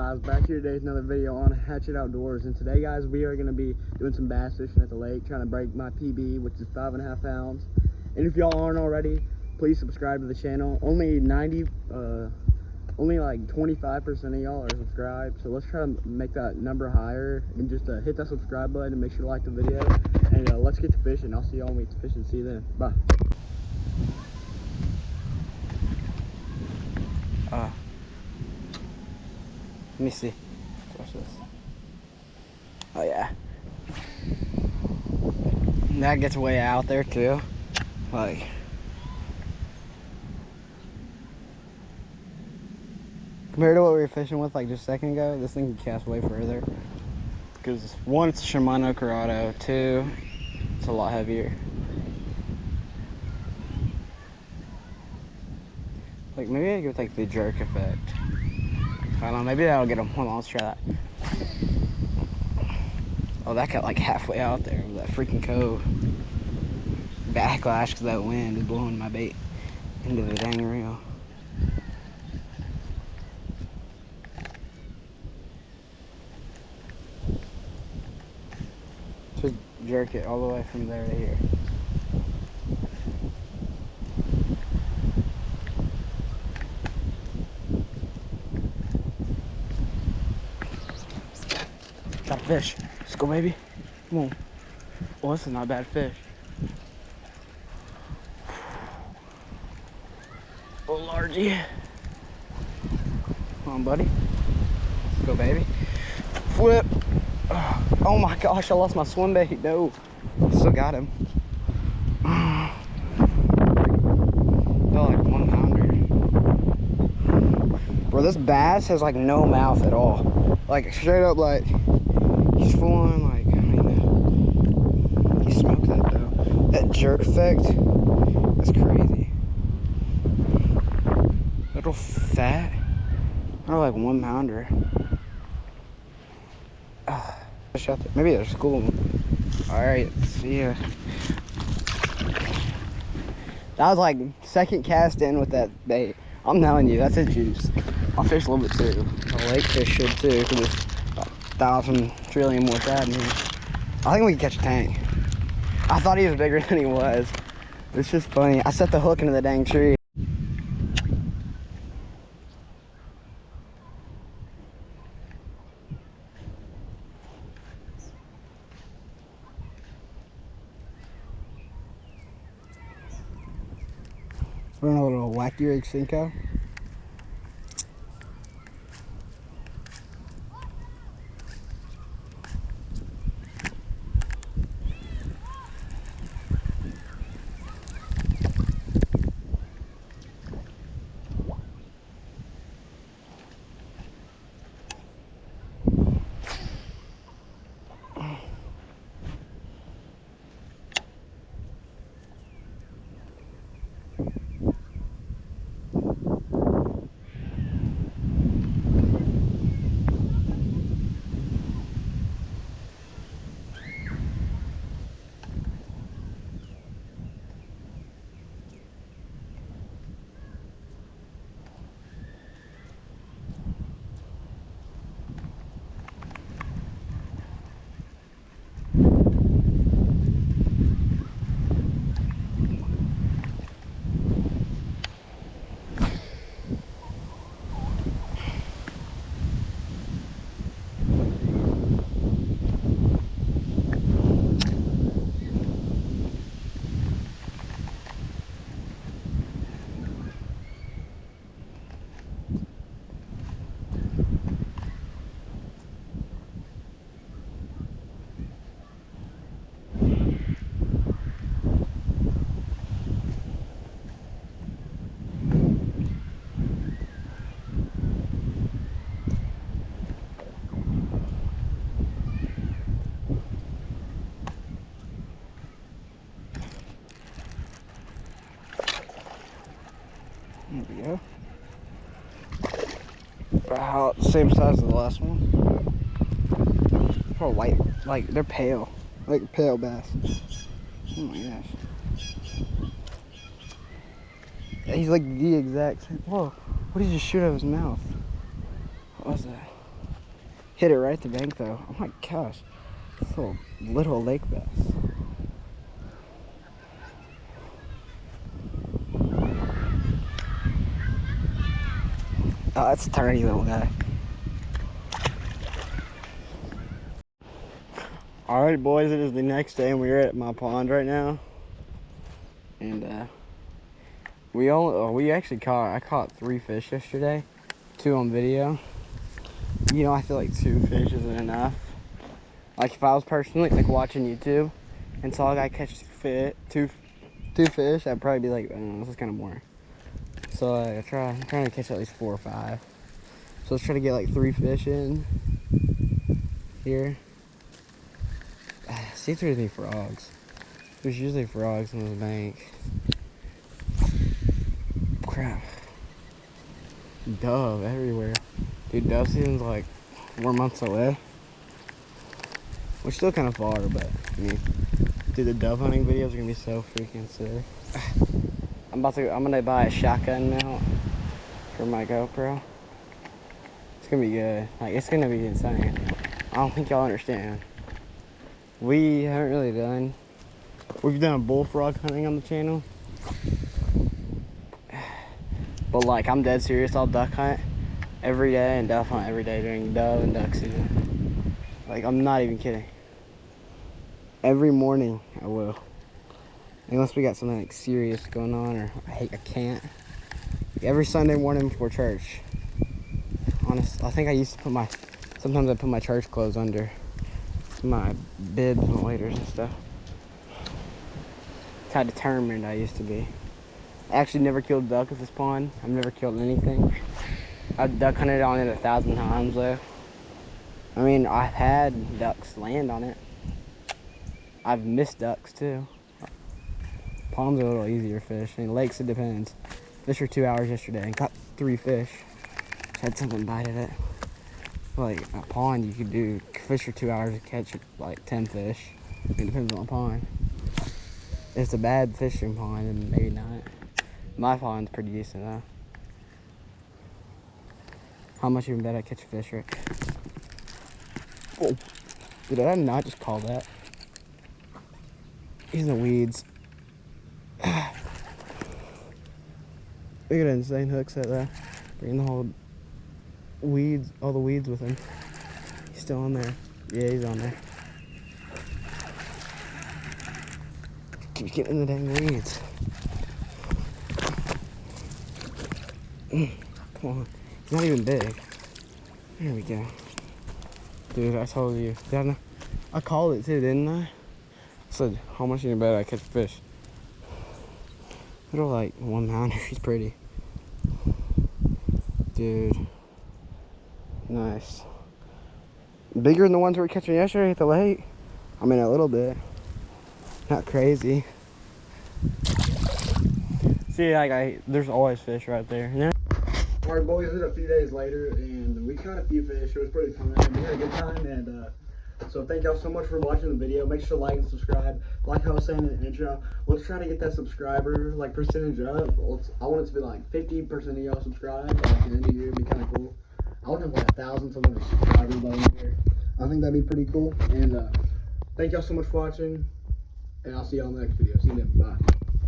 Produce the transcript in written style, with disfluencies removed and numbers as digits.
guys, back here today with another video on Hatchet Outdoors. And today guys, we are going to be doing some bass fishing at the lake, trying to break my PB, which is 5.5 pounds. And if y'all aren't already, please subscribe to the channel. Only like 25% of y'all are subscribed, so let's try to make that number higher and just hit that subscribe button and make sure to like the video. And let's get to fishing. I'll see y'all when we get to fishing. See you then. Bye. Let me see. Watch this. Oh yeah. That gets way out there too. Like, compared to what we were fishing with like just a second ago, this thing can cast way further. Because one, it's a Shimano Curado. Two, it's a lot heavier. Like maybe I give it like the jerk effect. I don't know, maybe that'll get him. Hold on, let's try that. Oh, that got like halfway out there with that freaking cove. Backlash because that wind is blowing my bait into the dang reel. Just jerk it all the way from there to here. Got a fish. Let's go, baby. Come on. Oh, this is not a bad fish. Oh, largy. Come on, buddy. Let's go, baby. Flip. Oh my gosh, I lost my swim bait. No. Still got him. They're like 1 pounder. Bro, this bass has like no mouth at all. Like straight up, like he's full on, like, I don't even know. He smoked that though. That jerk effect, that's crazy. Little fat, or like 1 pounder. Maybe there's a school. Alright, see ya. That was like second cast in with that bait. I'm telling you, that's a juice. I'll fish a little bit too. The lake fish should too, because there's 1,000 trillion more shad in here. I think we can catch a tank. I thought he was bigger than he was. It's just funny. I set the hook into the dang tree. We're on a little wacky rig Cinco. There we go. About the same size as the last one. Oh, white. Like, they're pale. Like pale bass. Oh my gosh. Yeah, he's like the exact same. Whoa. What did he just shoot out of his mouth? What was that? Hit it right at the bank though. Oh my gosh. This little lake bass. Oh, that's a tiny little guy. Alright boys, it is the next day and we're at my pond right now. And I caught 3 fish yesterday. 2 on video. You know, I feel like 2 fish isn't enough. Like if I was personally like watching YouTube and saw a guy catch 2 fish, I'd probably be like, this is kind of boring. So I'm trying to catch at least 4 or 5. So let's try to get like 3 fish in here. See if there's any frogs. There's usually frogs on the bank. Crap. Dove everywhere. Dude, dove season's like 4 months away. We're still kind of far, but I mean, dude, the dove hunting videos are gonna be so freaking sick. I'm gonna buy a shotgun mount for my GoPro. It's gonna be good. Like, it's gonna be insane. I don't think y'all understand. We haven't really done. We've done bullfrog hunting on the channel. But like, I'm dead serious. I'll duck hunt every day and dove hunt every day during dove and duck season. Like, I'm not even kidding. Every morning I will. Unless we got something like serious going on, or I can't. Like, every Sunday morning before church. Honestly, I think I used to sometimes I put my church clothes under my bibs and waders and stuff. That's how determined I used to be. I actually never killed a duck at this pond. I've never killed anything. I've duck hunted on it 1,000 times though. I mean, I've had ducks land on it. I've missed ducks too. Ponds are a little easier fish. I mean, lakes, it depends. Fished for 2 hours yesterday and caught 3 fish. Just had something bite at it. Like a pond, you could fish for 2 hours and catch like 10 fish. It depends on the pond. If it's a bad fishing pond, then maybe not. My pond's pretty decent though. How much you bet I catch a fish, Rick? Oh, did I not just call that? He's in the weeds. Look at that insane hook set there. Bringing the whole weeds, all the weeds with him. He's still on there. Yeah, he's on there. Keep getting in the dang weeds. Come on. He's not even big. There we go. Dude, I told you. I called it too, didn't I? I said, how much you bet I catch fish? Little like 1 pounder. He's pretty. Dude. Nice. Bigger than the ones we were catching yesterday at the lake. I mean, a little bit. Not crazy. See, like there's always fish right there. Yeah. Alright boys, it's a few days later and we caught a few fish. It was pretty fun. We had a good time, and so thank y'all so much for watching the video. Make sure to like and subscribe. Like I was saying in the intro, let's try to get that subscriber like percentage up. I want it to be like 50% of y'all subscribe. Like, at the end of the year, it'd be kind of cool. I want to have like 1,000 something subscribers by the end of the year. I think that'd be pretty cool. And thank y'all so much for watching, and I'll see y'all in the next video. See you then. Bye.